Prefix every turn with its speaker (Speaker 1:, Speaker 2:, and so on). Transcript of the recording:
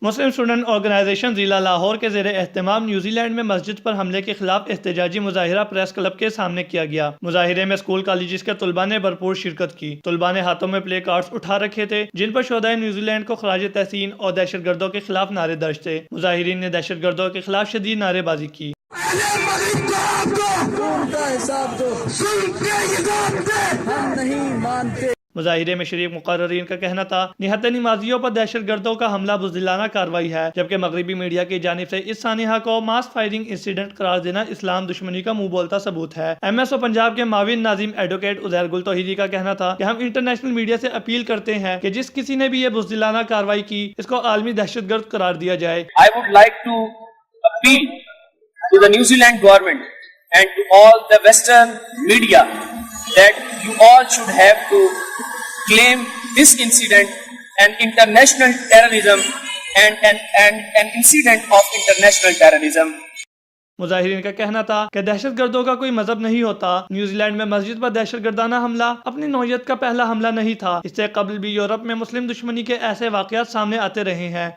Speaker 1: مسلم student organization ضلع لاہور کے زیر اہتمام نیوزی لینڈ میں مسجد پر حملے کے خلاف احتجاجی مظاہرہ پریس کلب کے سامنے کیا گیا۔ مظاہرے میں اسکول کالجز کے طلباء نے بھرپور شرکت کی۔ طلباء نے ہاتھوں میں پلے کارڈز اٹھا رکھے تھے جن پر شہدائے نیوزی لینڈ کو خراج تحسین اور دہشت گردوں کے خلاف نعرے درج تھے۔ مظاہرین نے دہشت گردوں کے خلاف شدید نعرے بازی کی۔
Speaker 2: ہم نہیں مانتے۔
Speaker 1: مظاہرے میں شریک مقررین کا کہنا تھا نہت نمازیوں پر دہشت گردوں کا حملہ بزدلانہ کارروائی ہے، جبکہ مغربی میڈیا کی جانب سے اس سانحہ کو ماس فائرنگ انسیڈنٹ قرار دینا اسلام دشمنی کا منہ بولتا ثبوت ہے۔ ایم ایس او پنجاب کے معاون ناظم ایڈوکیٹ عزیر گل توحیدی کا کہنا تھا کہ ہم انٹرنیشنل میڈیا سے اپیل کرتے ہیں کہ جس کسی نے بھی یہ بزدلانہ کارروائی کی اس کو عالمی دہشت گرد قرار دیا جائے۔
Speaker 3: I would like to appeal to the New Zealand government and to all the Western media that you all should have to claim this incident an international terrorism and an incident of international terrorism.
Speaker 1: مظاہرین کا کہنا تھا کہ دہشت گردوں کا کوئی مذہب نہیں ہوتا۔ نیوزی لینڈ میں مسجد پر دہشت گردانہ حملہ اپنی نوعیت کا پہلا حملہ نہیں تھا، اس سے قبل بھی یورپ میں مسلم دشمنی کے ایسے واقعات سامنے آتے رہے ہیں۔